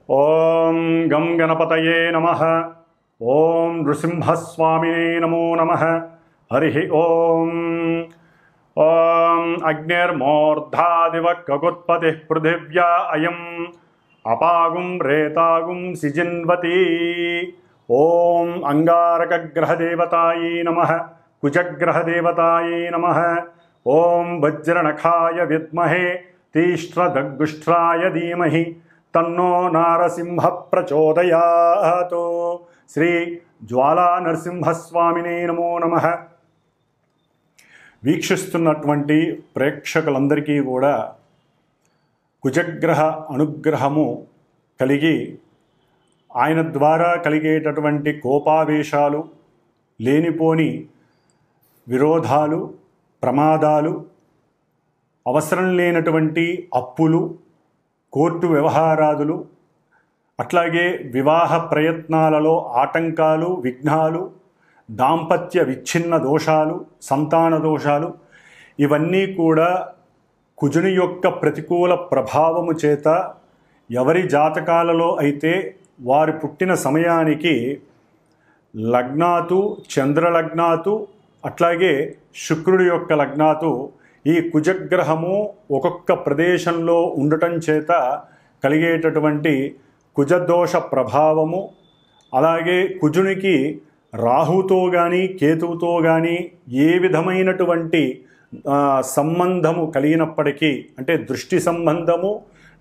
ఓం గం గణపతయే నమః. ఓం నృసింహస్వామినే నమో నమః. హరి ఓం. ఓం అగ్నిర్మూర్ధాదివ కగుత్పతిః పృథివ్యా అయం అపాగుం రేతాగుం సిజిన్వతి. ఓం అంగారకగ్రహదేవతాయే నమః. కుజగ్రహదేవతాయే నమః. ఓం వజ్రనఖాయ విద్మహే తీష్ట్రదగ్గుష్ట్రాయ ధీమహి తన్నో నారసింహ ప్రచోదయాత్. శ్రీ జ్వాలా నరసింహస్వామినే నమో నమః. వీక్షిస్తున్నటువంటి ప్రేక్షకులందరికీ కూడా కుజగ్రహ అనుగ్రహము కలిగి ఆయన ద్వారా కలిగేటటువంటి కోపావేశాలు, లేనిపోని విరోధాలు, ప్రమాదాలు, అవసరం లేనటువంటి అప్పులు, కోర్టు వ్యవహారాదులు, అట్లాగే వివాహ ప్రయత్నాలలో ఆటంకాలు, విఘ్నాలు, దాంపత్య విచ్ఛిన్న దోషాలు, సంతాన దోషాలు, ఇవన్నీ కూడా కుజుని యొక్క ప్రతికూల ప్రభావము చేత ఎవరి జాతకాలలో అయితే వారు పుట్టిన సమయానికి లగ్నాతు, చంద్రలగ్నాతు, అట్లాగే శుక్రుడి యొక్క లగ్నాతు ఈ కుజగ్రహము ఒక్కొక్క ప్రదేశంలో ఉండటం చేత కలిగేటటువంటి కుజదోష ప్రభావము, అలాగే కుజునికి రాహుతో కానీ కేతువుతో కానీ ఏ విధమైనటువంటి సంబంధము కలిగినప్పటికీ, అంటే దృష్టి సంబంధము,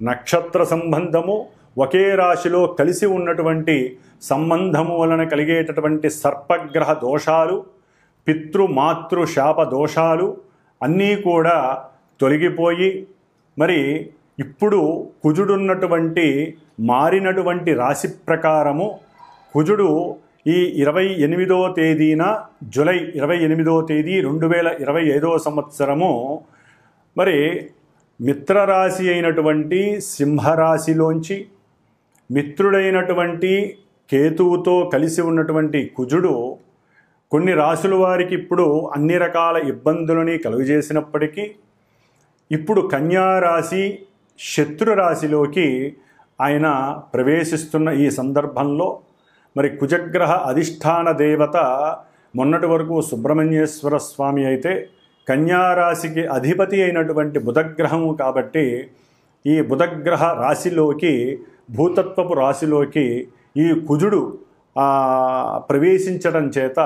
నక్షత్ర సంబంధము, ఒకే రాశిలో కలిసి ఉన్నటువంటి సంబంధము వలన కలిగేటటువంటి సర్పగ్రహ దోషాలు, పితృమాతృ శాప దోషాలు అన్నీ కూడా తొలగిపోయి, మరి ఇప్పుడు కుజుడున్నటువంటి మారినటువంటి రాశి ప్రకారము కుజుడు ఈ 28వ తేదీన జూలై 28వ తేదీ 2025వ సంవత్సరము మరి మిత్రరాశి అయినటువంటి సింహరాశిలోంచి మిత్రుడైనటువంటి కేతువుతో కలిసి ఉన్నటువంటి కుజుడు కొన్ని రాశుల వారికి ఇప్పుడు అన్ని రకాల ఇబ్బందులని కలుగజేసినప్పటికీ ఇప్పుడు కన్యారాశి శత్రురాశిలోకి ఆయన ప్రవేశిస్తున్న ఈ సందర్భంలో మరి కుజగ్రహ అధిష్టాన దేవత మొన్నటి వరకు సుబ్రహ్మణ్యేశ్వర స్వామి అయితే కన్యారాశికి అధిపతి అయినటువంటి బుధగ్రహము కాబట్టి ఈ బుధగ్రహ రాశిలోకి, భూతత్వపు రాశిలోకి ఈ కుజుడు ప్రవేశించడం చేత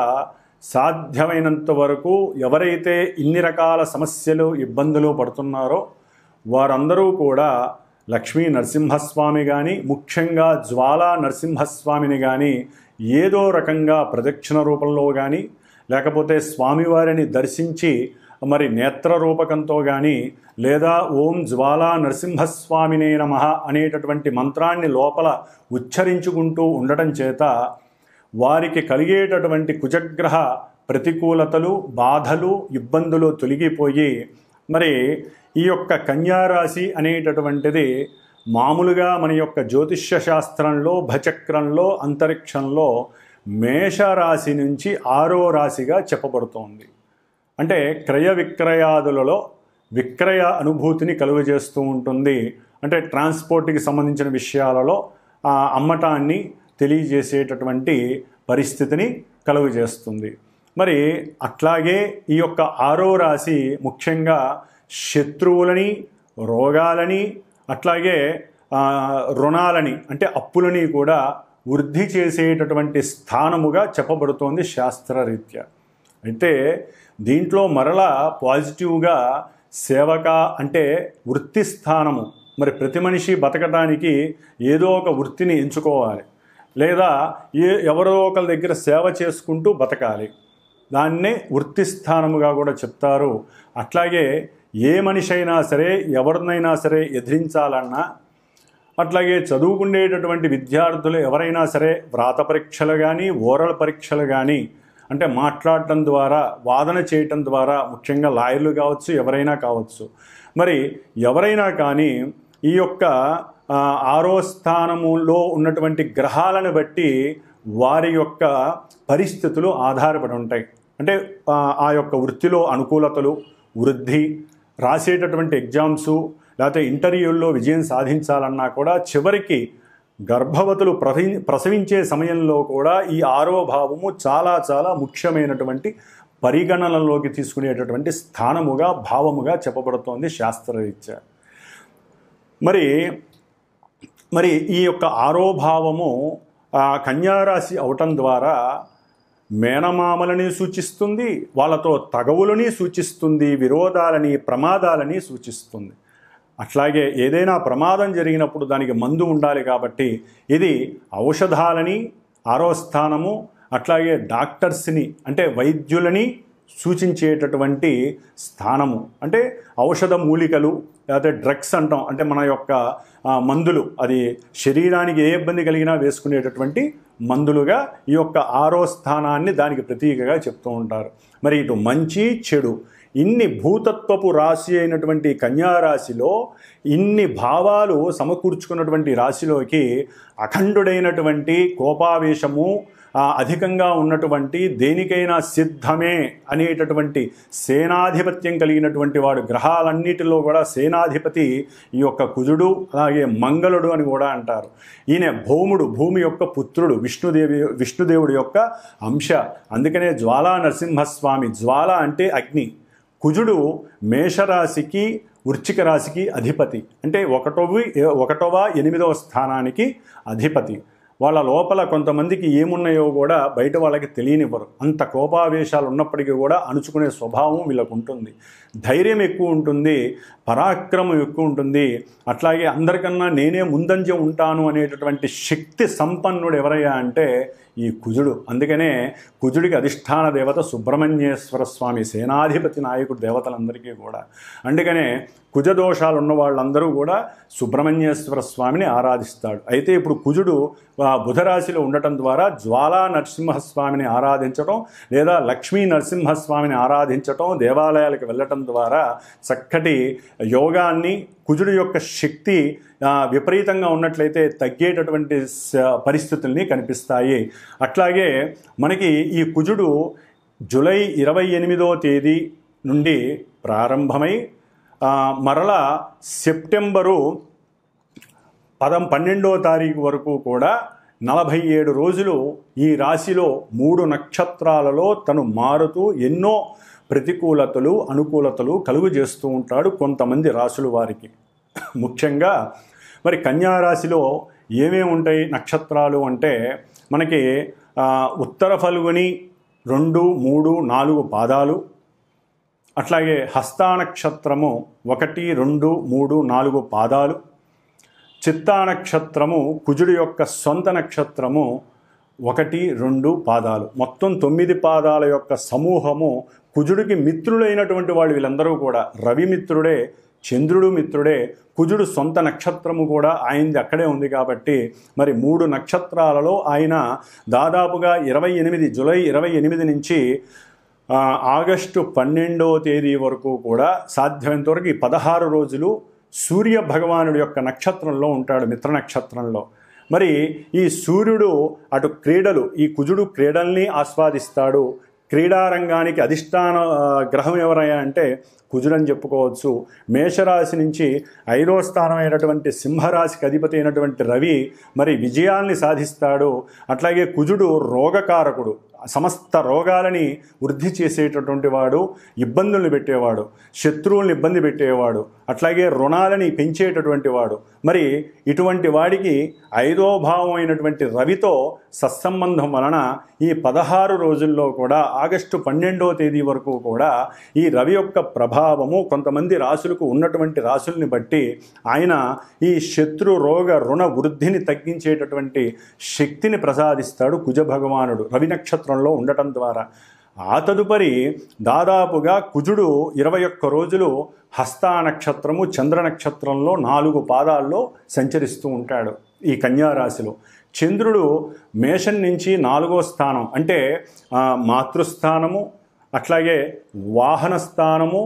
సాధ్యమైనంత వరకు ఎవరైతే ఇన్ని రకాల సమస్యలు, ఇబ్బందులు పడుతున్నారో వారందరూ కూడా లక్ష్మీ నరసింహస్వామి కానీ, ముఖ్యంగా జ్వాలా నరసింహస్వామిని కానీ ఏదో రకంగా ప్రదక్షిణ రూపంలో కానీ, లేకపోతే స్వామివారిని దర్శించి మరి నేత్ర రూపకంతో కానీ, లేదా ఓం జ్వాలా నరసింహస్వామినే నమః అనేటటువంటి మంత్రాన్ని లోపల ఉచ్చరించుకుంటూ ఉండటం చేత వారికి కలిగేటటువంటి కుజగ్రహ ప్రతికూలతలు, బాధలు, ఇబ్బందులు తొలగిపోయి మరి ఈ యొక్క కన్యారాశి అనేటటువంటిది మామూలుగా మన యొక్క జ్యోతిష్య శాస్త్రంలో, భచక్రంలో, అంతరిక్షంలో మేషరాశి నుంచి 6వ రాశిగా చెప్పబడుతోంది. అంటే క్రయ విక్రయాదులలో విక్రయ అనుభూతిని కలుగజేస్తూ ఉంటుంది. అంటే ట్రాన్స్పోర్ట్కి సంబంధించిన విషయాలలో అమ్మటాన్ని తెలియజేసేటటువంటి పరిస్థితిని కలుగజేస్తుంది. మరి అట్లాగే ఈ యొక్క 6వ రాశి ముఖ్యంగా శత్రువులని, రోగాలని, అట్లాగే రుణాలని అంటే అప్పులని కూడా వృద్ధి చేసేటటువంటి స్థానముగా చెప్పబడుతోంది శాస్త్రరీత్యా. అయితే దీంట్లో మరలా పాజిటివ్గా సేవక అంటే వృత్తి స్థానము. మరి ప్రతి మనిషి బతకడానికి ఏదో ఒక వృత్తిని ఎంచుకోవాలి, లేదా ఎవరో ఒకరి దగ్గర సేవ చేసుకుంటూ బతకాలి. దాన్నే వృత్తి స్థానముగా కూడా చెప్తారు. అట్లాగే ఏ మనిషి అయినా సరే, ఎవరినైనా సరే ఎదిరించాలన్నా, అట్లాగే చదువుకునేటటువంటి విద్యార్థులు ఎవరైనా సరే వ్రాత పరీక్షలు కానీ, ఓరల్ పరీక్షలు కానీ, అంటే మాట్లాడటం ద్వారా, వాదన చేయటం ద్వారా, ముఖ్యంగా లాయర్లు కావచ్చు, ఎవరైనా కావచ్చు, మరి ఎవరైనా కానీ ఈ యొక్క 6వ స్థానములో ఉన్నటువంటి గ్రహాలను బట్టి వారి యొక్క పరిస్థితులు ఆధారపడి ఉంటాయి. అంటే ఆ యొక్క వృత్తిలో అనుకూలతలు, వృద్ధి, రాసేటటువంటి ఎగ్జామ్సు, లేకపోతే ఇంటర్వ్యూల్లో విజయం సాధించాలన్నా కూడా చివరికి గర్భవతులు ప్రసవించే సమయంలో కూడా ఈ 6వ భావము చాలా చాలా ముఖ్యమైనటువంటి పరిగణనలోకి తీసుకునేటటువంటి స్థానముగా భావముగా చెప్పబడుతోంది శాస్త్రరీత్యా. మరి ఈ యొక్క 6వ భావము కన్యారాశి అవటం ద్వారా మేనమామలని సూచిస్తుంది, వాళ్ళతో తగవులని సూచిస్తుంది, విరోధాలని ప్రమాదాలని సూచిస్తుంది. అట్లాగే ఏదైనా ప్రమాదం జరిగినప్పుడు దానికి మందు ఉండాలి కాబట్టి ఇది ఔషధాలని 6వ స్థానము, అట్లాగే డాక్టర్స్ని అంటే వైద్యులని సూచించేటటువంటి స్థానము. అంటే ఔషధ మూలికలు లేకపోతే డ్రగ్స్ అంటాం, అంటే మన యొక్క మందులు, అది శరీరానికి ఏ ఇబ్బంది కలిగినా వేసుకునేటటువంటి మందులుగా ఈ యొక్క 6వ స్థానాన్ని దానికి ప్రతీకగా చెప్తూ ఉంటారు. మరి ఇటు మంచి చెడు ఇన్ని భూతత్వపు రాశి అయినటువంటి కన్యారాశిలో ఇన్ని భావాలు సమకూర్చుకున్నటువంటి రాశిలోకి అఖండుడైనటువంటి కోపావేశము అధికంగా ఉన్నటువంటి దేనికైనా సిద్ధమే అనేటటువంటి సేనాధిపత్యం కలిగినటువంటి వాడు, గ్రహాలన్నిటిలో కూడా సేనాధిపతి ఈ యొక్క కుజుడు, అలాగే మంగళుడు అని కూడా అంటారు. ఈయన భౌముడు, భూమి యొక్క పుత్రుడు, విష్ణుదేవుడి యొక్క అంశ. అందుకనే జ్వాలా నరసింహస్వామి, జ్వాల అంటే అగ్ని. కుజుడు మేషరాశికి వృశ్చిక రాశికి అధిపతి, అంటే 1వ 8వ స్థానానికి అధిపతి. వాళ్ళ లోపల కొంతమందికి ఏమున్నాయో కూడా బయట వాళ్ళకి తెలియనివ్వరు. అంత కోపావేశాలు ఉన్నప్పటికీ కూడా అణుచుకునే స్వభావం వీళ్ళకు ఉంటుంది. ధైర్యం ఎక్కువ ఉంటుంది, పరాక్రమం ఎక్కువ ఉంటుంది. అట్లాగే అందరికన్నా నేనే ముందంజ ఉంటాను అనేటటువంటి శక్తి సంపన్నుడు ఎవరయ్యా అంటే ఈ కుజుడు. అందుకనే కుజుడికి అధిష్టాన దేవత సుబ్రహ్మణ్యేశ్వర స్వామి, సేనాధిపతి నాయకుడు దేవతలందరికీ కూడా. అందుకనే కుజదోషాలు ఉన్న వాళ్ళందరూ కూడా సుబ్రహ్మణ్యేశ్వర స్వామిని ఆరాధిస్తాడు. అయితే ఇప్పుడు కుజుడు బుధరాశిలో ఉండటం ద్వారా జ్వాలా నరసింహస్వామిని ఆరాధించటం లేదా లక్ష్మీ నరసింహస్వామిని ఆరాధించటం, దేవాలయాలకు వెళ్ళటం ద్వారా చక్కటి యోగాన్ని, కుజుడు యొక్క శక్తి విపరీతంగా ఉన్నట్లయితే తగ్గేటటువంటి పరిస్థితుల్ని కనిపిస్తాయి. అట్లాగే మనకి ఈ కుజుడు జూలై 28వ తేదీ నుండి ప్రారంభమై మరలా సెప్టెంబరు 12వ తారీఖు వరకు కూడా 47 రోజులు ఈ రాశిలో 3 నక్షత్రాలలో తను మారుతూ ఎన్నో ప్రతికూలతలు అనుకూలతలు కలుగు చేస్తూ ఉంటాడు కొంతమంది రాశుల వారికి. ముఖ్యంగా మరి కన్యారాశిలో ఏమేమి ఉంటాయి నక్షత్రాలు అంటే మనకి ఉత్తర ఫల్గుని 2, 3, 4 పాదాలు, అట్లాగే హస్తానక్షత్రము 1, 2, 3, 4 పాదాలు, చిత్తానక్షత్రము కుజుడి యొక్క సొంత నక్షత్రము 1, 2 పాదాలు, మొత్తం 9 పాదాల యొక్క సమూహము. కుజుడికి మిత్రులైనటువంటి వాళ్ళు వీళ్ళందరూ కూడా రవి మిత్రుడే, చంద్రుడు మిత్రుడే, కుజుడు సొంత నక్షత్రము కూడా ఆయనది అక్కడే ఉంది కాబట్టి మరి 3 నక్షత్రాలలో ఆయన దాదాపుగా జూలై 28 నుంచి ఆగస్టు 12వ తేదీ వరకు కూడా సాధ్యమైనంత వరకు ఈ 16 రోజులు సూర్య భగవానుడి యొక్క నక్షత్రంలో ఉంటాడు, మిత్ర నక్షత్రంలో. మరి ఈ సూర్యుడు అటు క్రీడలు, ఈ కుజుడు క్రీడల్ని ఆస్వాదిస్తాడు. క్రీడారంగానికి అధిష్టాన గ్రహం ఎవరయ్యా అంటే కుజుడని చెప్పుకోవచ్చు. మేషరాశి నుంచి 5వ స్థానమైనటువంటి సింహరాశికి అధిపతి అయినటువంటి రవి మరి విజయాల్ని సాధిస్తాడు. అట్లాగే కుజుడు రోగకారకుడు, సమస్త రోగాలని వృద్ధి చేసేటటువంటి వాడు, ఇబ్బందుల్ని పెట్టేవాడు, శత్రువుల్ని ఇబ్బంది పెట్టేవాడు, అట్లాగే రుణాలని పెంచేటటువంటి వాడు. మరి ఇటువంటి వాడికి 5వ భావం అయినటువంటి రవితో సత్సంబంధం వలన ఈ 16 రోజుల్లో కూడా ఆగస్టు 12వ తేదీ వరకు కూడా ఈ రవి యొక్క ప్రభావము కొంతమంది రాశులకు ఉన్నటువంటి రాశుల్ని బట్టి ఆయన ఈ శత్రు రోగ రుణ వృద్ధిని తగ్గించేటటువంటి శక్తిని ప్రసాదిస్తాడు కుజ భగవానుడు రవి నక్షత్రంలో ఉండటం ద్వారా. ఆ తదుపరి దాదాపుగా కుజుడు 21 రోజులు హస్తా నక్షత్రము చంద్ర నక్షత్రంలో 4 పాదాల్లో సంచరిస్తూ ఉంటాడు ఈ కన్యారాశిలో. చంద్రుడు మేషం నుంచి 4వ స్థానం అంటే మాతృస్థానము, అట్లాగే వాహన స్థానము,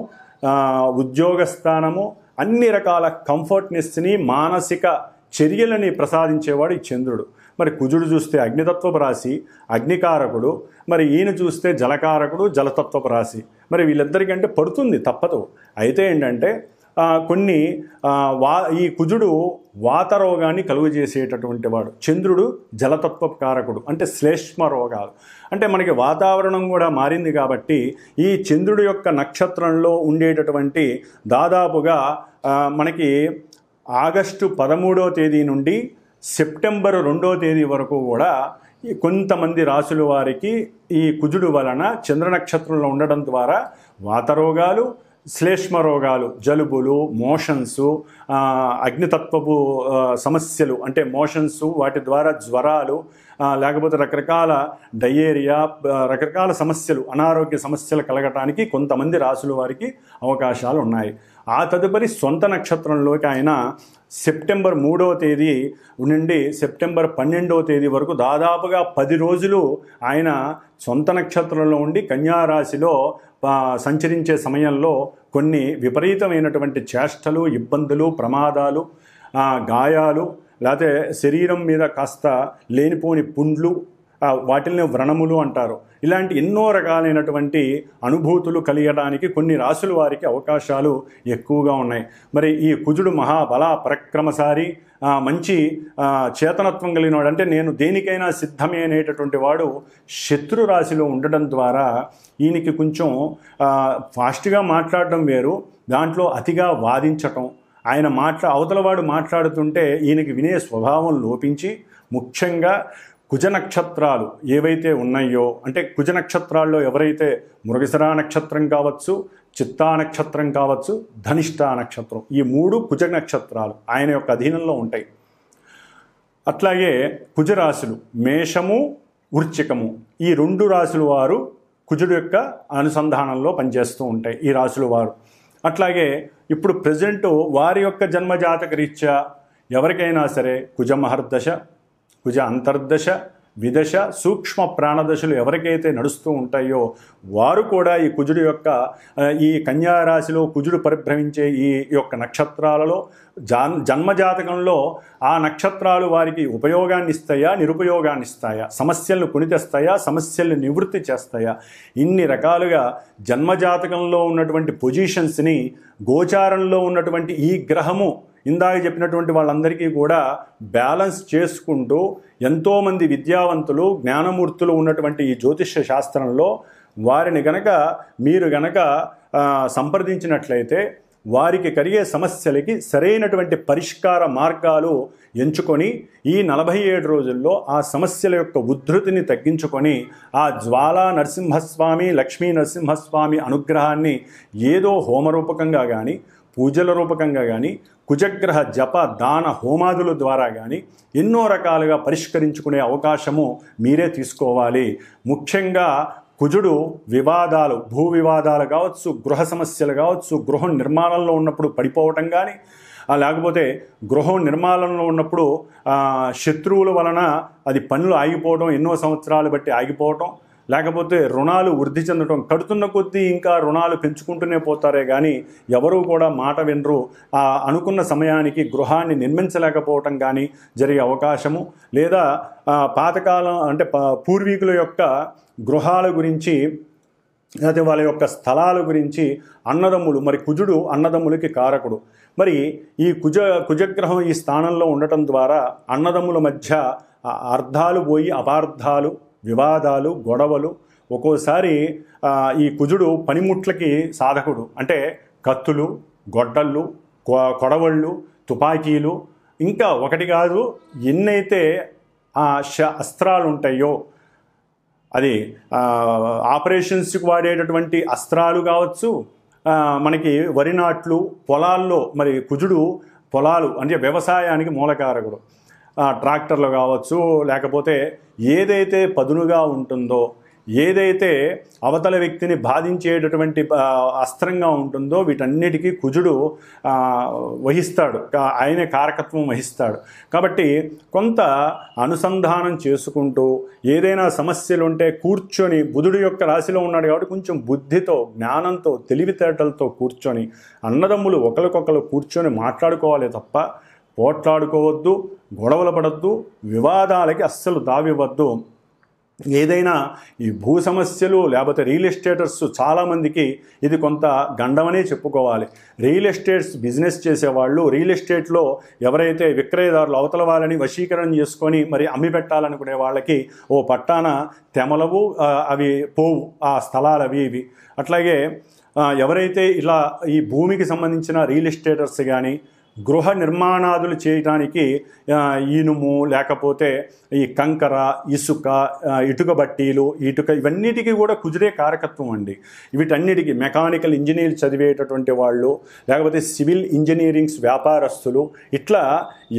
ఉద్యోగ స్థానము, అన్ని రకాల కంఫర్ట్నెస్ని, మానసిక చర్యలని ప్రసాదించేవాడు ఈ చంద్రుడు. మరి కుజుడు చూస్తే అగ్నితత్వపు రాశి, అగ్నికారకుడు. మరి ఈయన చూస్తే జలకారకుడు, జలతత్వపు రాశి. మరి వీళ్ళిద్దరికంటే పడుతుంది తప్పదు. అయితే ఏంటంటే కొన్ని ఈ కుజుడు వాతరోగాన్ని కలుగజేసేటటువంటి వాడు. చంద్రుడు జలతత్వ కారకుడు, అంటే శ్లేష్మ రోగాలు. అంటే మనకి వాతావరణం కూడా మారింది కాబట్టి ఈ చంద్రుడి యొక్క నక్షత్రంలో ఉండేటటువంటి దాదాపుగా మనకి ఆగస్టు 13వ తేదీ నుండి సెప్టెంబర్ 2వ తేదీ వరకు కూడా కొంతమంది రాసుల వారికి ఈ కుజుడు వలన చంద్ర నక్షత్రంలో ఉండడం ద్వారా వాతరోగాలు, శ్లేష్మ రోగాలు, జలుబులు, మోషన్స్, అగ్నితత్వపు సమస్యలు అంటే మోషన్స్, వాటి ద్వారా జ్వరాలు, లేకపోతే రకరకాల డయేరియా, రకరకాల సమస్యలు, అనారోగ్య సమస్యలు కలగటానికి కొంతమంది రాసుల వారికి అవకాశాలు ఉన్నాయి. ఆ తదుపరి సొంత నక్షత్రంలోకి ఆయన సెప్టెంబర్ 3వ తేదీ నుండి సెప్టెంబర్ 12వ తేదీ వరకు దాదాపుగా 10 రోజులు ఆయన సొంత నక్షత్రంలో ఉండి కన్యారాశిలో సంచరించే సమయంలో కొన్ని విపరీతమైనటువంటి చేష్టలు, ఇబ్బందులు, ప్రమాదాలు, గాయాలు, లేకపోతే శరీరం మీద కాస్త లేనిపోని పుండ్లు, వాటిల్ని వ్రణములు అంటారు. ఇలాంటి ఎన్నో రకాలైనటువంటి అనుభూతులు కలిగడానికి కొన్ని రాసుల వారికి అవకాశాలు ఎక్కువగా ఉన్నాయి. మరి ఈ కుజుడు మహాబల పరక్రమశారి, మంచి చేతనత్వం కలిగినవాడు, అంటే నేను దేనికైనా సిద్ధమే అనేటటువంటి వాడు శత్రు రాశిలో ఉండడం ద్వారా ఈయనకి కొంచెం ఫాస్ట్గా మాట్లాడడం వేరు, దాంట్లో అతిగా వాదించటం, ఆయన అవతలవాడు మాట్లాడుతుంటే ఈయనకి వినే స్వభావం లోపించి, ముఖ్యంగా కుజ నక్షత్రాలు ఏవైతే ఉన్నాయో, అంటే కుజ నక్షత్రాల్లో ఎవరైతే మృగశిర నక్షత్రం కావచ్చు, చిత్తా నక్షత్రం కావచ్చు, ధనిష్ట నక్షత్రం, ఈ 3 కుజ నక్షత్రాలు ఆయన యొక్క అధీనంలో ఉంటాయి. అట్లాగే కుజరాశులు మేషము, వృశ్చికము, ఈ 2 రాశుల వారు కుజుడు యొక్క అనుసంధానంలో పనిచేస్తూ ఉంటాయి ఈ రాశుల వారు. అట్లాగే ఇప్పుడు ప్రజెంట్ వారి యొక్క జన్మజాతక రీత్యా ఎవరికైనా సరే కుజ మహర్దశ, కుజ అంతర్దశ, విదశ, సూక్ష్మ ప్రాణదశలు ఎవరికైతే నడుస్తూ ఉంటాయో వారు కూడా ఈ కుజుడు యొక్క ఈ కన్యారాశిలో కుజుడు పరిభ్రమించే ఈ యొక్క నక్షత్రాలలో జన్మజాతకంలో ఆ నక్షత్రాలు వారికి ఉపయోగాన్ని ఇస్తాయా, నిరుపయోగాన్ని ఇస్తాయా, సమస్యలను కొనితెస్తాయా, సమస్యల్ని నివృత్తి చేస్తాయా, ఇన్ని రకాలుగా జన్మజాతకంలో ఉన్నటువంటి పొజిషన్స్ని గోచారంలో ఉన్నటువంటి ఈ గ్రహము ఇందాక చెప్పినటువంటి వాళ్ళందరికీ కూడా బ్యాలెన్స్ చేసుకుంటూ ఎంతోమంది విద్యావంతులు, జ్ఞానమూర్తులు ఉన్నటువంటి ఈ జ్యోతిష్య శాస్త్రంలో వారిని మీరు గనక సంప్రదించినట్లయితే వారికి కలిగే సమస్యలకి సరైనటువంటి పరిష్కార మార్గాలు ఎంచుకొని ఈ 47 రోజుల్లో ఆ సమస్యల యొక్క ఉద్ధృతిని తగ్గించుకొని ఆ జ్వాలా నరసింహస్వామి, లక్ష్మీ నరసింహస్వామి అనుగ్రహాన్ని ఏదో హోమరూపకంగా కానీ, పూజల రూపకంగా కానీ, కుజగ్రహ జప దాన హోమాదుల ద్వారా కానీ ఎన్నో రకాలుగా పరిష్కరించుకునే అవకాశము మీరే తీసుకోవాలి. ముఖ్యంగా కుజుడు వివాదాలు, భూ వివాదాలు కావచ్చు, గృహ సమస్యలు కావచ్చు, గృహం నిర్మాణంలో ఉన్నప్పుడు పడిపోవటం కానీ, లేకపోతే గృహం నిర్మాణంలో ఉన్నప్పుడు శత్రువుల వలన అది పనులు ఆగిపోవడం, ఎన్నో సంవత్సరాలు బట్టి ఆగిపోవటం, లేకపోతే రుణాలు వృద్ధి చెందడం, కడుతున్న కొద్దీ ఇంకా రుణాలు పెంచుకుంటూనే పోతారే కానీ ఎవరూ కూడా మాట వినరు, అనుకున్న సమయానికి గృహాన్ని నిర్మించలేకపోవటం కానీ జరిగే అవకాశము, లేదా పాతకాలం అంటే పూర్వీకుల యొక్క గృహాల గురించి, అయితే వాళ్ళ యొక్క స్థలాల గురించి అన్నదమ్ములు, మరి కుజుడు అన్నదమ్ములకి కారకుడు, మరి ఈ కుజగ్రహం ఈ స్థానంలో ఉండటం ద్వారా అన్నదమ్ముల మధ్య అర్థాలు పోయి అపార్థాలు, వివాదాలు, గొడవలు, ఒక్కోసారి ఈ కుజుడు పనిముట్లకి సాధకుడు, అంటే కత్తులు, గొడ్డళ్ళు, కొడవళ్ళు, తుపాకీలు, ఇంకా ఒకటి కాదు ఎన్నైతే అస్త్రాలు ఉంటాయో, అది ఆపరేషన్స్కి వాడేటటువంటి అస్త్రాలు కావచ్చు, మనకి వరి నాట్లు, పొలాల్లో మరి కుజుడు పొలాలు అంటే వ్యవసాయానికి మూలకారకుడు, ట్రాక్టర్లు కావచ్చు, లేకపోతే ఏదైతే పదునుగా ఉంటుందో, ఏదైతే అవతల వ్యక్తిని బాధించేటటువంటి అస్త్రంగా ఉంటుందో వీటన్నిటికీ కుజుడు వహిస్తాడు, ఆయనే కారకత్వం వహిస్తాడు. కాబట్టి కొంత అనుసంధానం చేసుకుంటూ ఏదైనా సమస్యలు ఉంటే కూర్చొని, బుధుడు యొక్క రాశిలో ఉన్నాడు కాబట్టి కొంచెం బుద్ధితో, జ్ఞానంతో, తెలివితేటలతో కూర్చొని అన్నదమ్ములు ఒకరికొకరు కూర్చొని మాట్లాడుకోవాలి తప్ప పోట్లాడుకోవద్దు, గొడవలు పడద్దు, వివాదాలకి అస్సలు దావివ్వద్దు. ఏదైనా ఈ భూ సమస్యలు లేకపోతే రియల్ ఎస్టేటర్స్ చాలామందికి ఇది కొంత గండమనే చెప్పుకోవాలి. రియల్ ఎస్టేట్స్ బిజినెస్ చేసేవాళ్ళు, రియల్ ఎస్టేట్లో ఎవరైతే విక్రయదారులు అవతల వాళ్ళని వశీకరణ చేసుకొని మరి అమ్మి పెట్టాలనుకునే వాళ్ళకి ఓ పట్టాన తెమలవు, అవి పోవు ఆ స్థలాలు అవి ఇవి. అట్లాగే ఎవరైతే ఇలా ఈ భూమికి సంబంధించిన రియల్ ఎస్టేటర్స్ కానీ గృహ నిర్మాణాదులు చేయడానికి ఇనుము లేకపోతే ఈ కంకర, ఇసుక, ఇటుక బట్టీలు, ఇవన్నిటికీ కూడా కుజుడే కారకత్వం అండి. వీటన్నిటికీ మెకానికల్ ఇంజనీర్ చదివేటటువంటి వాళ్ళు, లేకపోతే సివిల్ ఇంజనీరింగ్స్ వ్యాపారస్తులు, ఇట్లా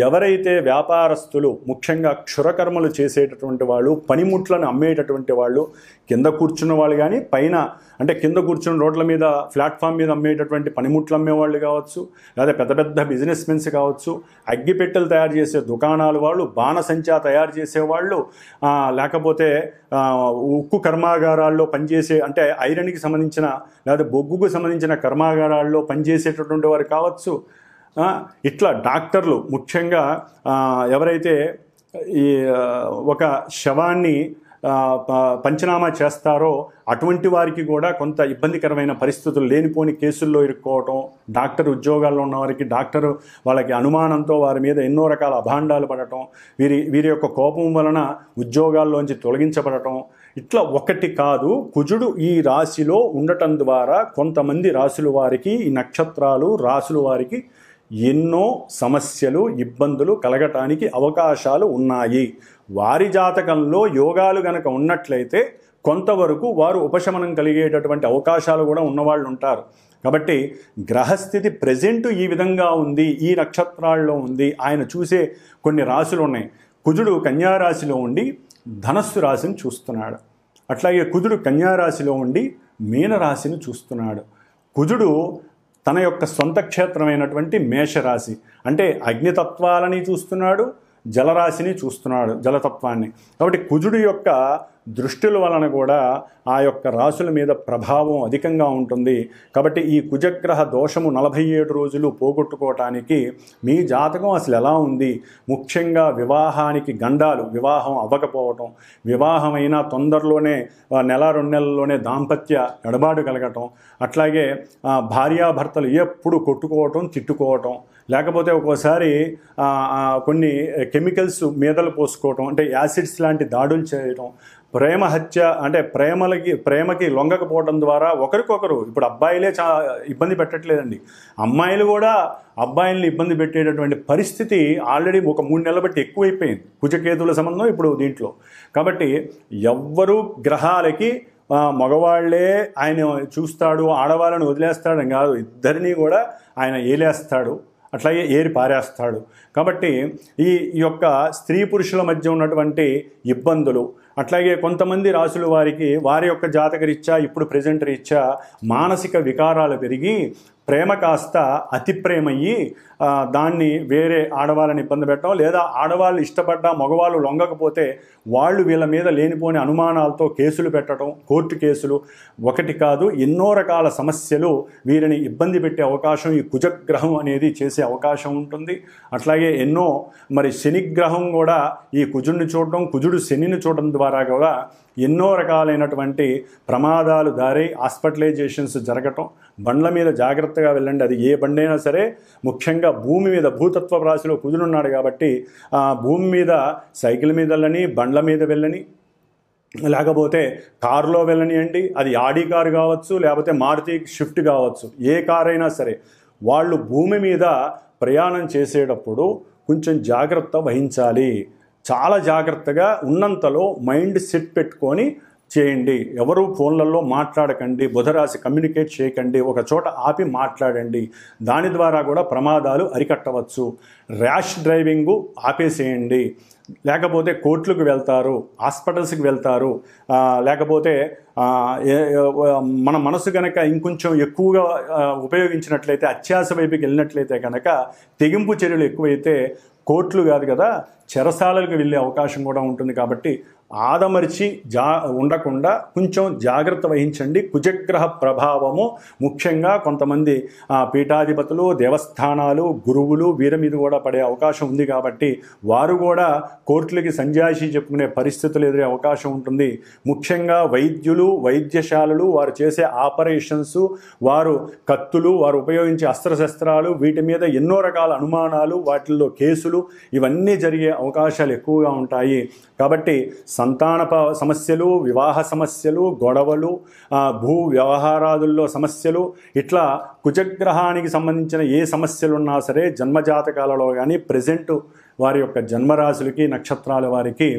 ఎవరైతే వ్యాపారస్తులు ముఖ్యంగా క్షురకర్మలు చేసేటటువంటి వాళ్ళు, పనిముట్లను అమ్మేటటువంటి వాళ్ళు, కింద కూర్చున్న వాళ్ళు కానీ పైన అంటే కింద కూర్చున్న రోడ్ల మీద ప్లాట్ఫామ్ మీద అమ్మేటటువంటి పనిముట్లు అమ్మేవాళ్ళు కావచ్చు, లేదా పెద్ద పెద్ద బిజినెస్ మెన్స్ కావచ్చు, అగ్గిపెట్టెలు తయారు చేసే దుకాణాలు వాళ్ళు, బాణసంచా తయారు చేసేవాళ్ళు, లేకపోతే ఉక్కు కర్మాగారాల్లో పనిచేసే అంటే ఐరన్కి సంబంధించిన లేదా బొగ్గుకు సంబంధించిన కర్మాగారాల్లో పనిచేసేటటువంటి వారు కావచ్చు. ఇట్లా డాక్టర్లు ముఖ్యంగా ఎవరైతే ఈ ఒక శవాన్ని పంచనామా చేస్తారో అటువంటి వారికి కూడా కొంత ఇబ్బందికరమైన పరిస్థితులు, లేనిపోని కేసుల్లో ఇరుక్కోవటం, డాక్టర్ ఉద్యోగాల్లో ఉన్నవారికి డాక్టరు వాళ్ళకి అనుమానంతో వారి మీద ఎన్నో రకాల అభాండాలు పడటం, వీరి యొక్క కోపం వలన ఉద్యోగాల్లోంచి తొలగించబడటం, ఇట్లా ఒకటి కాదు. కుజుడు ఈ రాశిలో ఉండటం ద్వారా కొంతమంది రాశుల వారికి, ఈ నక్షత్రాలు రాశుల వారికి ఎన్నో సమస్యలు, ఇబ్బందులు కలగటానికి అవకాశాలు ఉన్నాయి. వారి జాతకంలో యోగాలు గనక ఉన్నట్లయితే కొంతవరకు వారు ఉపశమనం కలిగేటటువంటి అవకాశాలు కూడా ఉన్నవాళ్ళు ఉంటారు. కాబట్టి గ్రహస్థితి ప్రజెంట్ ఈ విధంగా ఉంది, ఈ నక్షత్రాల్లో ఉంది. ఆయన చూసే కొన్ని రాశులు ఉన్నాయి. కుజుడు కన్యారాశిలో ఉండి ధనస్సు రాశిని చూస్తున్నాడు. అట్లాగే కుజుడు కన్యారాశిలో ఉండి మీనరాశిని చూస్తున్నాడు. కుజుడు తన యొక్క సొంత క్షేత్రమైనటువంటి మేషరాశి అంటే అగ్నితత్వాలని చూస్తున్నాడు, జలరాశిని చూస్తున్నాడు, జలతత్వాన్ని. కాబట్టి కుజుడు యొక్క దృష్టిల వలన కూడా ఆ యొక్క రాశుల మీద ప్రభావం అధికంగా ఉంటుంది. కాబట్టి ఈ కుజగ్రహ దోషము 47 రోజులు పోగొట్టుకోవటానికి మీ జాతకం అసలు ఎలా ఉంది, ముఖ్యంగా వివాహానికి గండాలు, వివాహం అవ్వకపోవటం, వివాహమైన తొందరలోనే నెల 2 నెలల్లోనే దాంపత్య ఎడబాటు కలగటం, అట్లాగే భార్యాభర్తలు ఎప్పుడు కొట్టుకోవటం, తిట్టుకోవటం, లేకపోతే ఒక్కోసారి కొన్ని కెమికల్స్ మీదలు పోసుకోవటం అంటే యాసిడ్స్ లాంటి దాడులు చేయటం, ప్రేమ హత్య అంటే ప్రేమకి లొంగకపోవడం ద్వారా ఒకరికొకరు, ఇప్పుడు అబ్బాయిలే ఇబ్బంది పెట్టట్లేదండి, అమ్మాయిలు కూడా అబ్బాయిల్ని ఇబ్బంది పెట్టేటటువంటి పరిస్థితి ఆల్రెడీ ఒక 3 నెలల బట్టి ఎక్కువైపోయింది కుజకేతుల సంబంధం ఇప్పుడు దీంట్లో. కాబట్టి ఎవ్వరూ గ్రహాలకి మగవాళ్లే ఆయన చూస్తాడు, ఆడవాళ్ళని వదిలేస్తాడని కాదు, ఇద్దరినీ కూడా ఆయన ఏలేస్తాడు, అట్లాగే ఏరి పారేస్తాడు. కాబట్టి ఈ యొక్క స్త్రీ పురుషుల మధ్య ఉన్నటువంటి ఇబ్బందులు, అట్లాగే కొంతమంది రాసుల వారికి వారి యొక్క జాతక రీత్యా ఇప్పుడు ప్రజెంట్ రీత్యా మానసిక వికారాలు పెరిగి ప్రేమ కాస్త అతి ప్రేమయ్యి దాన్ని వేరే ఆడవాళ్ళని ఇబ్బంది పెట్టడం, లేదా ఆడవాళ్ళు ఇష్టపడ్డా మగవాళ్ళు లొంగకపోతే వాళ్ళు వీళ్ళ మీద లేనిపోని అనుమానాలతో కేసులు పెట్టడం, కోర్టు కేసులు, ఒకటి కాదు ఎన్నో రకాల సమస్యలు వీరిని ఇబ్బంది పెట్టే అవకాశం ఈ కుజగ్రహం అనేది చేసే అవకాశం ఉంటుంది. అట్లాగే ఎన్నో మరి శనిగ్రహం కూడా ఈ కుజుడిని చూడడం, కుజుడు శనిని చూడడం ద్వారా కూడా ఎన్నో రకాలైనటువంటి ప్రమాదాలు దారి హాస్పిటలైజేషన్స్ జరగటం. బండ్ల మీద జాగ్రత్తగా వెళ్ళండి, అది ఏ బండి అయినా సరే, ముఖ్యంగా భూమి మీద భూతత్వ రాశిలో కుజుడున్నాడు కాబట్టి భూమి మీద సైకిల్ మీద వెళ్ళని, బండ్ల మీద వెళ్ళని, లేకపోతే కారులో వెళ్ళనియండి, అది ఆడి కారు కావచ్చు, లేకపోతే మారుతి షిఫ్ట్ కావచ్చు, ఏ కారు అయినా సరే వాళ్ళు భూమి మీద ప్రయాణం చేసేటప్పుడు కొంచెం జాగ్రత్త వహించాలి. చాలా జాగ్రత్తగా ఉన్నంతలో మైండ్ సెట్ పెట్టుకొని చేయండి. ఎవరు ఫోన్లలో మాట్లాడకండి, బుధరాశి కమ్యూనికేట్ చేయకండి, ఒక చోట ఆపి మాట్లాడండి. దాని ద్వారా కూడా ప్రమాదాలు అరికట్టవచ్చు. Rash driving ఆపేసేయండి. లేకపోతే కోర్టులకు వెళ్తారు, హాస్పిటల్స్కి వెళ్తారు, లేకపోతే మన మనసు కనుక ఇంకొంచెం ఎక్కువగా ఉపయోగించినట్లయితే, అత్యాశ వైపుకి వెళ్ళినట్లయితే కనుక తెగింపు చర్యలు ఎక్కువైతే కోర్టులు కాదు కదా చెరసాలలకు వెళ్ళే అవకాశం కూడా ఉంటుంది. కాబట్టి ఆదమరిచి ఉండకుండా కొంచెం జాగ్రత్త వహించండి. కుజగ్రహ ప్రభావము ముఖ్యంగా కొంతమంది పీఠాధిపతులు, దేవస్థానాలు, గురువులు వీరి మీద కూడా పడే అవకాశం ఉంది కాబట్టి వారు కూడా కోర్టులకి సంజాయిషి చెప్పుకునే పరిస్థితులు ఎదురే అవకాశం ఉంటుంది. ముఖ్యంగా వైద్యులు, వైద్యశాలలు వారు చేసే ఆపరేషన్స్, వారు కత్తులు, వారు ఉపయోగించే అస్త్రశస్త్రాలు వీటి మీద ఎన్నో రకాల అనుమానాలు, వాటిల్లో కేసులు ఇవన్నీ జరిగే అవకాశాలు ఎక్కువగా ఉంటాయి. కాబట్టి సంతాన సమస్యలు, వివాహ సమస్యలు, గొడవలు, భూ వ్యవహారాదుల్లో సమస్యలు, ఇట్లా కుజగ్రహానికి సంబంధించిన ఏ సమస్యలు ఉన్నా సరే జన్మజాతకాలలో కానీ ప్రెజెంట్ వారి యొక్క జన్మరాశులకి, నక్షత్రాల వారికి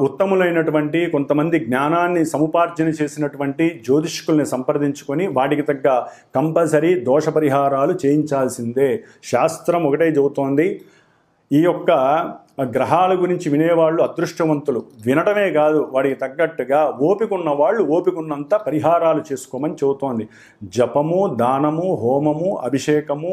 ఉత్తములైనటువంటి కొంతమంది జ్ఞానాన్ని సముపార్జన చేసినటువంటి జ్యోతిష్కుల్ని సంప్రదించుకొని వాటికి తగ్గ కంపల్సరీ దోష పరిహారాలు చేయించాల్సిందే. శాస్త్రం ఒకటే చెబుతోంది, ఈ యొక్క గ్రహాల గురించి వినేవాళ్ళు అదృష్టవంతులు. వినటమే కాదు, వాడికి తగ్గట్టుగా ఓపిక ఉన్న వాళ్ళు ఓపికన్నంత పరిహారాలు చేసుకోమని చెబుతోంది. జపము, దానము, హోమము, అభిషేకము,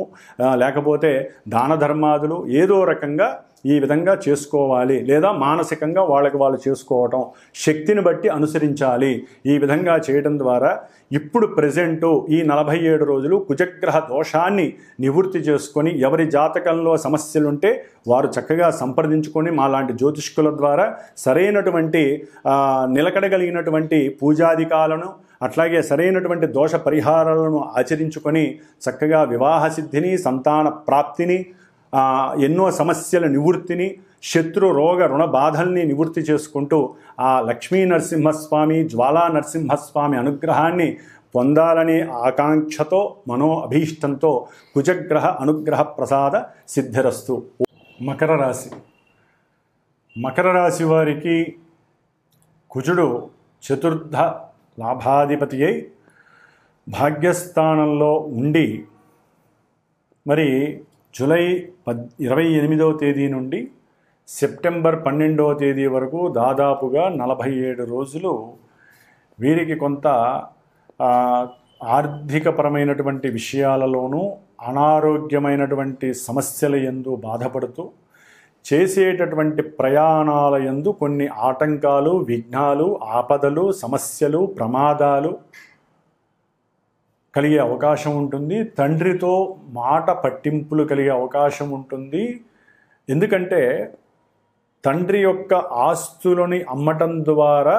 లేకపోతే దాన ధర్మాదులు ఏదో రకంగా ఈ విధంగా చేసుకోవాలి. లేదా మానసికంగా వాళ్ళకి వాళ్ళు చేసుకోవటం, శక్తిని బట్టి అనుసరించాలి. ఈ విధంగా చేయడం ద్వారా ఇప్పుడు ప్రెజెంటు ఈ 47 రోజులు కుజగ్రహ దోషాన్ని నివృత్తి చేసుకొని ఎవరి జాతకంలో సమస్యలుంటే వారు చక్కగా సంప్రదించుకొని మాలాంటి జ్యోతిష్కుల ద్వారా సరైనటువంటి నిలకడగలిగినటువంటి పూజాధికాలను అట్లాగే సరైనటువంటి దోష పరిహారాలను ఆచరించుకొని చక్కగా వివాహ సిద్ధిని, సంతాన ప్రాప్తిని, ఎన్నో సమస్యల నివృత్తిని, శత్రు రోగ రుణ బాధల్ని నివృత్తి చేసుకుంటూ ఆ లక్ష్మీ నరసింహస్వామి, జ్వాలా నరసింహస్వామి అనుగ్రహాన్ని పొందాలనే ఆకాంక్షతో, మనో అభీష్టంతో కుజగ్రహ అనుగ్రహ ప్రసాద సిద్ధిరస్తు. మకర రాశి. మకర రాశి వారికి కుజుడు చతుర్థ లాభాధిపతి అయి భాగ్యస్థానంలో ఉండి మరి జూలై 28వ తేదీ నుండి సెప్టెంబర్ 12వ తేదీ వరకు దాదాపుగా 47 రోజులు వీరికి కొంత ఆర్థికపరమైనటువంటి విషయాలలోనూ అనారోగ్యమైనటువంటి సమస్యల యందు బాధపడుతూ చేసేటటువంటి ప్రయాణాల యందు కొన్ని ఆటంకాలు, విఘ్నాలు, ఆపదలు, సమస్యలు, ప్రమాదాలు కలిగే అవకాశం ఉంటుంది. తండ్రితో మాట పట్టింపులు కలిగే అవకాశం ఉంటుంది. ఎందుకంటే తండ్రి యొక్క ఆస్తులని అమ్మటం ద్వారా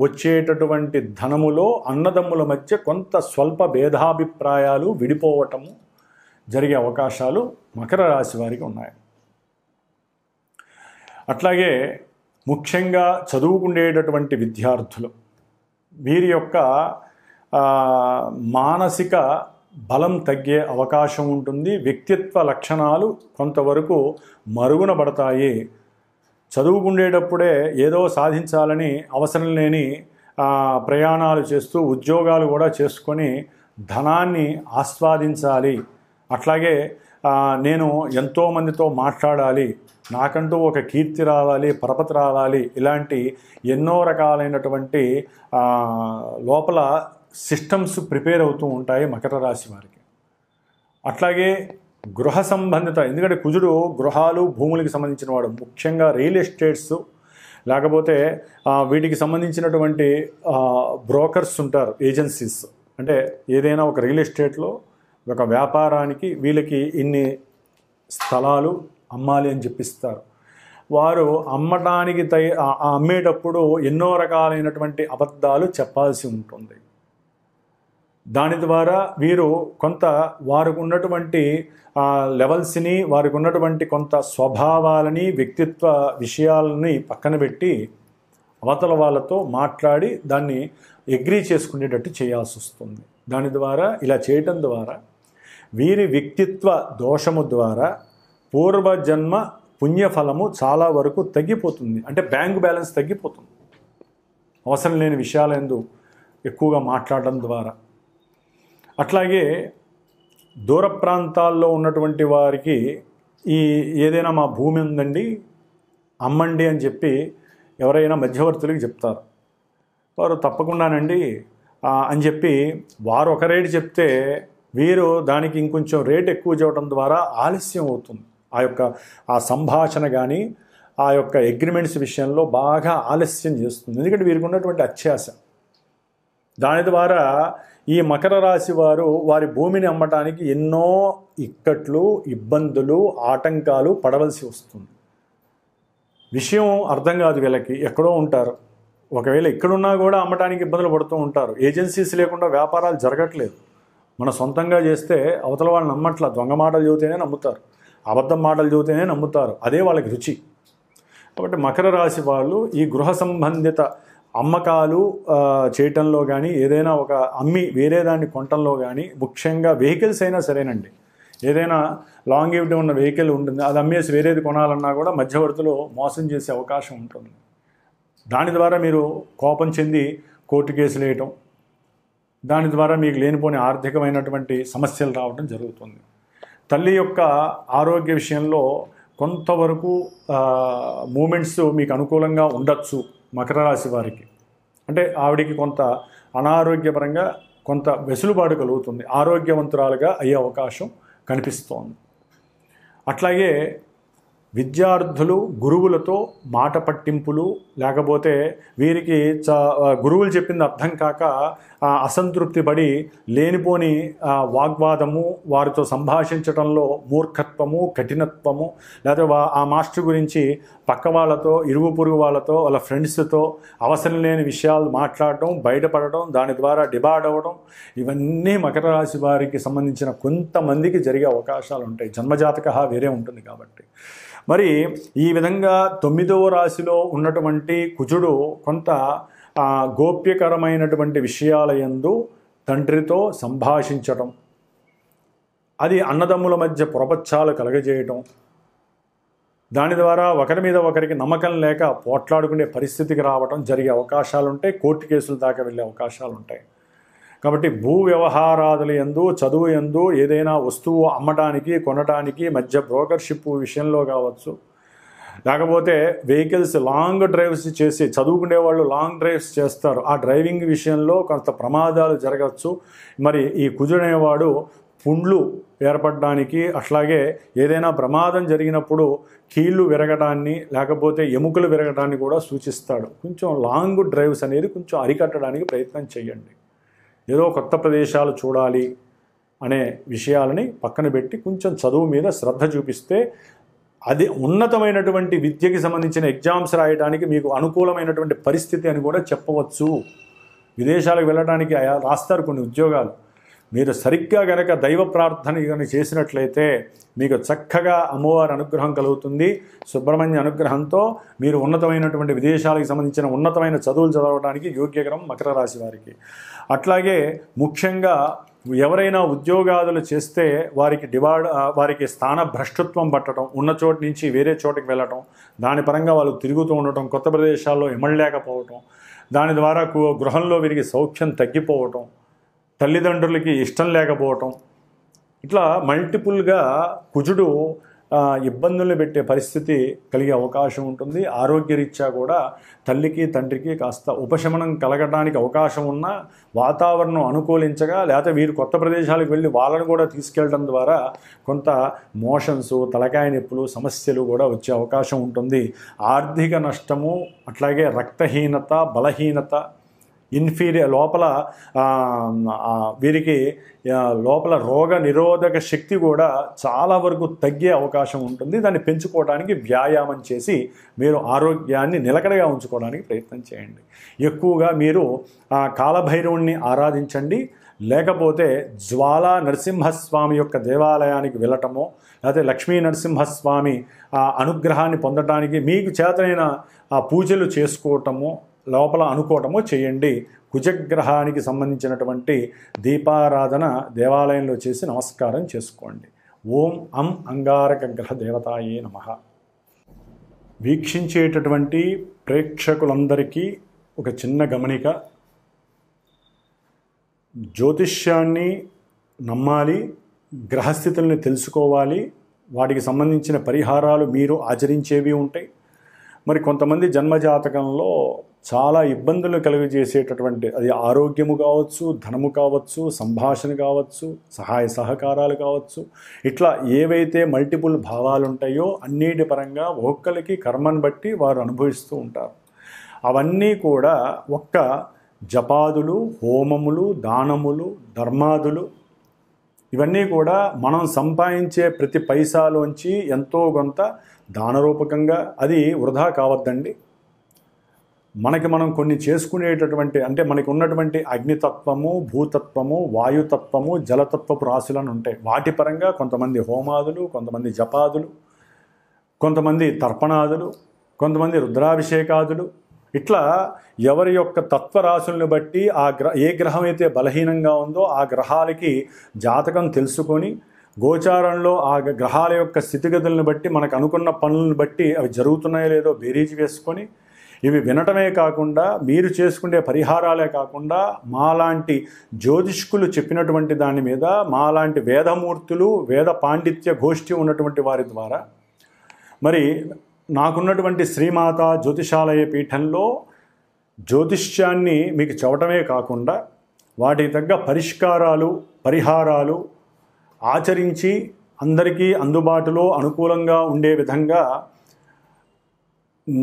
వచ్చేటటువంటి ధనములో అన్నదమ్ముల మధ్య కొంత స్వల్ప భేదాభిప్రాయాలు, విడిపోవటము జరిగే అవకాశాలు మకర రాశి వారికి ఉన్నాయి. అట్లాగే ముఖ్యంగా చదువుకునేటటువంటి విద్యార్థులు వీరి యొక్క మానసిక బలం తగ్గే అవకాశం ఉంటుంది. వ్యక్తిత్వ లక్షణాలు కొంతవరకు మరుగున పడతాయి. చదువుకునేటప్పుడే ఏదో సాధించాలని అవసరం లేని ప్రయాణాలు చేస్తూ ఉద్యోగాలు కూడా చేసుకొని ధనాన్ని ఆస్వాదించాలి. అట్లాగే నేను ఎంతోమందితో మాట్లాడాలి, నాకంటూ ఒక కీర్తి రావాలి, పరపతి రావాలి, ఇలాంటి ఎన్నో రకాలైనటువంటి లోపల సిస్టమ్స్ ప్రిపేర్ అవుతూ ఉంటాయి మకర రాశి వారికి. అట్లాగే గృహ సంబంధిత, ఎందుకంటే కుజుడు గృహాలు, భూములకి సంబంధించిన వాడు. ముఖ్యంగా రియల్ ఎస్టేట్స్, లేకపోతే వీటికి సంబంధించినటువంటి బ్రోకర్స్ ఉంటారు, ఏజెన్సీస్. అంటే ఏదైనా ఒక రియల్ ఎస్టేట్లో ఒక వ్యాపారానికి వీళ్ళకి ఇన్ని స్థలాలు అమ్మాలి అని చెప్పిస్తారు. వారు అమ్మటానికి అమ్మేటప్పుడు ఎన్నో రకాలైనటువంటి అబద్ధాలు చెప్పాల్సి ఉంటుంది. దాని ద్వారా వీరు కొంత వారికి ఉన్నటువంటి లెవెల్స్ని, వారికి ఉన్నటువంటి కొంత స్వభావాలని, వ్యక్తిత్వ విషయాలని పక్కన పెట్టి అవతల వాళ్ళతో మాట్లాడి దాన్ని అగ్రీ చేసుకునేటట్టు చేయాల్సి వస్తుంది. దాని ద్వారా ఇలా చేయటం ద్వారా వీరి వ్యక్తిత్వ దోషము ద్వారా పూర్వజన్మ పుణ్యఫలము చాలా వరకు తగ్గిపోతుంది. అంటే బ్యాంక్ బ్యాలెన్స్ తగ్గిపోతుంది అవసరం లేని విషయాలందు ఎక్కువగా మాట్లాడడం ద్వారా. అట్లాగే దూర ప్రాంతాల్లో ఉన్నటువంటి వారికి ఏదైనా మా భూమి ఉందండి అమ్మండి అని చెప్పి ఎవరైనా మధ్యవర్తులకి చెప్తారు. వారు తప్పకుండానండి అని చెప్పి వారు ఒక రేటు చెప్తే వీరు దానికి ఇంకొంచెం రేటు ఎక్కువ చెప్పడం ద్వారా ఆలస్యం అవుతుంది. ఆ సంభాషణ కానీ ఆ యొక్క అగ్రిమెంట్స్ విషయంలో బాగా ఆలస్యం చేస్తుంది. ఎందుకంటే వీరికి ఉన్నటువంటి అత్యాశ. దాని ద్వారా ఈ మకర రాశి వారు వారి భూమిని అమ్మటానికి ఎన్నో ఇక్కట్లు, ఇబ్బందులు, ఆటంకాలు పడవలసి వస్తుంది. విషయం అర్థం కాదు వీళ్ళకి, ఎక్కడో ఉంటారు. ఒకవేళ ఎక్కడున్నా కూడా అమ్మటానికి ఇబ్బందులు పడుతూ ఉంటారు. ఏజెన్సీస్ లేకుండా వ్యాపారాలు జరగట్లేదు. మన సొంతంగా చేస్తే అవతల వాళ్ళు నమ్మట్ల. దొంగ మాటలు చెబితేనే నమ్ముతారు, అబద్ధం మాటలు చెబితేనే నమ్ముతారు. అదే వాళ్ళకి రుచి. కాబట్టి మకర రాశి వాళ్ళు ఈ గృహ సంబంధిత అమ్మకాలు చేయటంలో కానీ, ఏదైనా ఒక అమ్మి వేరే దాన్ని కొనటంలో కానీ, ముఖ్యంగా వెహికల్స్ అయినా సరేనండి, ఏదైనా లాంగివిటీ ఉన్న వెహికల్ ఉంటుంది, అది అమ్మేసి వేరేది కొనాలన్నా కూడా మధ్యవర్తులు మోసం చేసే అవకాశం ఉంటుంది. దాని ద్వారా మీరు కోపం చెంది కోర్టు కేసులు వేయటం, దాని ద్వారా మీకు లేనిపోని ఆర్థికమైనటువంటి సమస్యలు రావడం జరుగుతుంది. తల్లి యొక్క ఆరోగ్య విషయంలో కొంతవరకు మూమెంట్స్ మీకు అనుకూలంగా ఉండొచ్చు మకర రాశి వారికి. అంటే ఆవిడికి కొంత అనారోగ్యపరంగా కొంత వెసులుబాటు కలుగుతుంది, ఆరోగ్యవంతురాలుగా అయ్యే అవకాశం కనిపిస్తోంది. అట్లాగే విద్యార్థులు గురువులతో మాట పట్టింపులు, లేకపోతే వీరికి గురువులు చెప్పింది అర్థం కాక అసంతృప్తి పడి లేనిపోని వాగ్వాదము, వారితో సంభాషించడంలో మూర్ఖత్వము, కఠినత్వము, లేకపోతే ఆ మాస్టర్ గురించి పక్క వాళ్ళతో, ఇరుగు పొరుగు వాళ్ళతో, వాళ్ళ ఫ్రెండ్స్తో అవసరం లేని విషయాలు మాట్లాడటం, బయటపడటం, దాని ద్వారా డిబార్డ్ అవ్వడం, ఇవన్నీ మకర రాశి వారికి సంబంధించిన కొంతమందికి జరిగే అవకాశాలు ఉంటాయి. జన్మజాతక వేరే ఉంటుంది కాబట్టి. మరి ఈ విధంగా 9వ రాశిలో ఉన్నటువంటి కుజుడు కొంత గోప్యకరమైనటువంటి విషయాల యందు తండ్రితో సంభాషించటం, అది అన్నదమ్ముల మధ్య పొరపచ్చాలు కలగజేయటం, దాని ద్వారా ఒకరి మీద ఒకరికి నమ్మకం లేక పోట్లాడుకునే పరిస్థితికి రావటం జరిగే అవకాశాలు ఉంటాయి. కోర్టు కేసుల దాకా వెళ్ళే అవకాశాలు ఉంటాయి. కాబట్టి భూ వ్యవహారాదుల యందు, చదువు యందు, ఏదైనా వస్తువు అమ్మటానికి కొనటానికి మధ్య బ్రోకర్షిప్ విషయంలో కావచ్చు, లేకపోతే వెహికల్స్ లాంగ్ డ్రైవ్స్ చేసి, చదువుకునే వాళ్ళు లాంగ్ డ్రైవ్స్ చేస్తారు, ఆ డ్రైవింగ్ విషయంలో కొంత ప్రమాదాలు జరగచ్చు. మరి ఈ కుజుడనేవాడు పుండ్లు ఏర్పడడానికి, అట్లాగే ఏదైనా ప్రమాదం జరిగినప్పుడు కీళ్ళు విరగడాన్ని, లేకపోతే ఎముకలు విరగడాన్ని కూడా సూచిస్తాడు. కొంచెం లాంగ్ డ్రైవ్స్ అనేది కొంచెం అరికట్టడానికి ప్రయత్నం చేయండి. ఏదో కొత్త ప్రదేశాలు చూడాలి అనే విషయాలని పక్కన పెట్టి కొంచెం చదువు మీద శ్రద్ధ చూపిస్తే అది ఉన్నతమైనటువంటి విద్యకి సంబంధించిన ఎగ్జామ్స్ రాయడానికి మీకు అనుకూలమైనటువంటి పరిస్థితి అని కూడా చెప్పవచ్చు. విదేశాలకు వెళ్ళడానికి రాస్తారు కొన్ని ఉద్యోగాలు. మీరు సరిగ్గా గనక దైవ ప్రార్థన కనుక చేసినట్లయితే మీకు చక్కగా అమ్మవారి అనుగ్రహం కలుగుతుంది. సుబ్రహ్మణ్య అనుగ్రహంతో మీరు ఉన్నతమైనటువంటి విదేశాలకు సంబంధించిన ఉన్నతమైన చదువులు చదవడానికి యోగ్యకరం మకర రాశి వారికి. అట్లాగే ముఖ్యంగా ఎవరైనా ఉద్యోగాదులు చేస్తే వారికి స్థాన భ్రష్టత్వం పట్టడం, ఉన్న చోటు నుంచి వేరే చోటుకి వెళ్ళటం, దాని పరంగా వాళ్ళు తిరుగుతూ ఉండటం, కొత్త ప్రదేశాల్లో ఇమడలేకపోవటం, దాని ద్వారా గృహంలో వీరికి సౌఖ్యం తగ్గిపోవటం, తల్లిదండ్రులకి ఇష్టం లేకపోవటం, ఇట్లా మల్టిపుల్గా కుజుడు ఇబ్బందులు పెట్టే పరిస్థితి కలిగే అవకాశం ఉంటుంది. ఆరోగ్యరీత్యా కూడా తల్లికి తండ్రికి కాస్త ఉపశమనం కలగడానికి అవకాశం ఉన్న వాతావరణం అనుకూలించగా, లేకపోతే వీరు కొత్త ప్రదేశాలకు వెళ్ళి వాళ్ళని కూడా తీసుకెళ్ళడం ద్వారా కొంత మోషన్స్, తలకాయ నొప్పులు, సమస్యలు కూడా వచ్చే అవకాశం ఉంటుంది. ఆర్థిక నష్టము, అట్లాగే రక్తహీనత, బలహీనత, లోపల వీరికి లోపల రోగ నిరోధక శక్తి కూడా చాలా వరకు తగ్గే అవకాశం ఉంటుంది. దాన్ని పెంచుకోవడానికి వ్యాయామం చేసి మీరు ఆరోగ్యాన్ని నిలకడగా ఉంచుకోవడానికి ప్రయత్నం చేయండి. ఎక్కువగా మీరు కాలభైరవుణ్ణి ఆరాధించండి, లేకపోతే జ్వాలా నరసింహస్వామి యొక్క దేవాలయానికి వెళ్ళటమో, లేకపోతే లక్ష్మీ నరసింహస్వామి అనుగ్రహాన్ని పొందడానికి మీకు చేతనైన పూజలు చేసుకోవటము, లోపల అనుకోవటమో చేయండి. కుజగ్రహానికి సంబంధించినటువంటి దీపారాధన దేవాలయంలో చేసి నమస్కారం చేసుకోండి. ఓం అం అంగారక గ్రహ దేవతాయే నమః. వీక్షించేటటువంటి ప్రేక్షకులందరికీ ఒక చిన్న గమనిక. జ్యోతిష్యాన్ని నమ్మాలి, గ్రహస్థితుల్ని తెలుసుకోవాలి, వాటికి సంబంధించిన పరిహారాలు మీరు ఆచరించేవి ఉంటాయి. మరి కొంతమంది జన్మజాతకంలో చాలా ఇబ్బందులు కలుగజేసేటటువంటి, అది ఆరోగ్యము కావచ్చు, ధనము కావచ్చు, సంభాషణ కావచ్చు, సహాయ సహకారాలు కావచ్చు, ఇట్లా ఏవైతే మల్టిపుల్ భావాలు ఉంటాయో అన్నిటి పరంగా ఒక్కొక్కరికి కర్మను బట్టి వారు అనుభవిస్తూ ఉంటారు. అవన్నీ కూడా ఒక్క జపాదులు, హోమములు, దానములు, ధర్మాదులు, ఇవన్నీ కూడా మనం సంపాదించే ప్రతి పైసాలోంచి ఎంతో కొంత దానరూపకంగా, అది వృధా కావద్దండి. మనకి మనం కొన్ని చేసుకునేటటువంటి, అంటే మనకి ఉన్నటువంటి అగ్నితత్వము, భూతత్వము, వాయుతత్వము, జలతత్వపు రాశులను ఉంటాయి. వాటి పరంగా కొంతమంది హోమాదులు, కొంతమంది జపాదులు, కొంతమంది తర్పణాదులు, కొంతమంది రుద్రాభిషేకాదులు, ఇట్లా ఎవరి యొక్క తత్వరాశులను బట్టి ఏ గ్రహం అయితే బలహీనంగా ఉందో ఆ గ్రహాలకి జాతకం తెలుసుకొని గోచారంలో ఆ గ్రహాల యొక్క స్థితిగతులను బట్టి మనకు అనుకున్న పనులను బట్టి అవి జరుగుతున్నాయో లేదో బేరీజు వేసుకొని ఇవి వినటమే కాకుండా మీరు చేసుకునే పరిహారాలే కాకుండా మాలాంటి జ్యోతిష్కులు చెప్పినటువంటి దాని మీద, మాలాంటి వేదమూర్తులు, వేద పాండిత్య గోష్ఠి ఉన్నటువంటి వారి ద్వారా, మరి నాకున్నటువంటి శ్రీమాత జ్యోతిషాలయ పీఠంలో జ్యోతిష్యాన్ని మీకు చెప్పటమే కాకుండా వాటికి తగ్గ పరిష్కారాలు, పరిహారాలు ఆచరించి అందరికీ అందుబాటులో అనుకూలంగా ఉండే విధంగా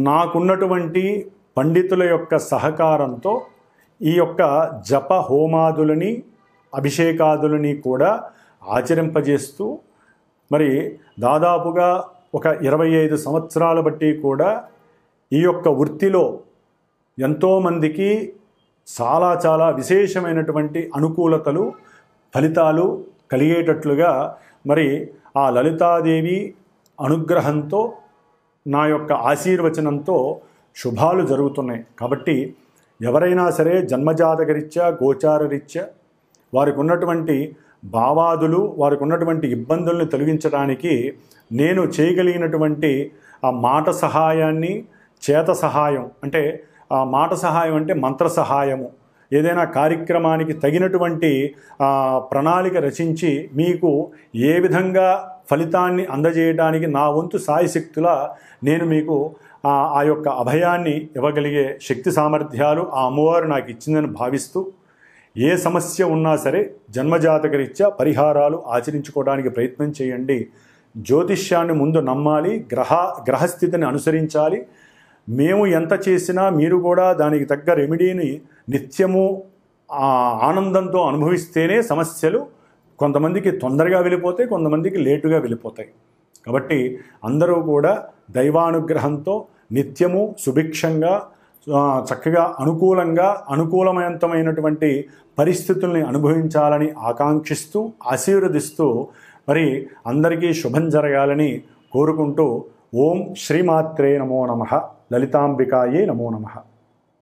నాకున్నటువంటి పండితుల యొక్క సహకారంతో ఈ యొక్క జప హోమాదులని, అభిషేకాదులని కూడా ఆచరింపజేస్తూ, మరి దాదాపుగా ఒక 25 సంవత్సరాల బట్టి కూడా ఈ యొక్క వృత్తిలో ఎంతోమందికి చాలా చాలా విశేషమైనటువంటి అనుకూలతలు, ఫలితాలు కలిగేటట్లుగా మరి ఆ లలితాదేవి అనుగ్రహంతో, నా యొక్క ఆశీర్వచనంతో శుభాలు జరుగుతున్నాయి. కాబట్టి ఎవరైనా సరే జన్మజాతకరీత్యా, గోచారరీత్యా వారికి ఉన్నటువంటి భావాదులు, వారికి ఉన్నటువంటి ఇబ్బందుల్ని తొలగించడానికి నేను చేయగలిగినటువంటి ఆ మాట సహాయాన్ని, చేత సహాయం, అంటే ఆ మాట సహాయం అంటే మంత్ర సహాయము, ఏదైనా కార్యక్రమానికి తగినటువంటి ప్రణాళిక రచించి మీకు ఏ విధంగా ఫలితాన్ని అందజేయడానికి నా వంతు సాయశక్తులా నేను మీకు ఆ యొక్క అభయాన్ని ఇవ్వగలిగే శక్తి సామర్థ్యాలు ఆ అమ్మవారు నాకు ఇచ్చిందని భావిస్తూ, ఏ సమస్య ఉన్నా సరే జన్మజాతకరీత్యా పరిహారాలు ఆచరించుకోవడానికి ప్రయత్నం చేయండి. జ్యోతిష్యాన్ని ముందు నమ్మాలి, గ్రహస్థితిని అనుసరించాలి. మేము ఎంత చేసినా మీరు కూడా దానికి తగ్గ రెమెడీని నిత్యము ఆనందంతో అనుభవిస్తేనే సమస్యలు కొంతమందికి తొందరగా వెళ్ళిపోతాయి, కొంతమందికి లేటుగా వెళ్ళిపోతాయి. కాబట్టి అందరూ కూడా దైవానుగ్రహంతో నిత్యము సుభిక్షంగా, చక్కగా, అనుకూలమైనటువంటి పరిస్థితుల్ని అనుభవించాలని ఆకాంక్షిస్తూ, ఆశీర్వదిస్తూ, మరి అందరికీ శుభం జరగాలని కోరుకుంటూ, ఓం శ్రీమాత్రే నమో నమః, లలితాంబికాయే నమో నమః.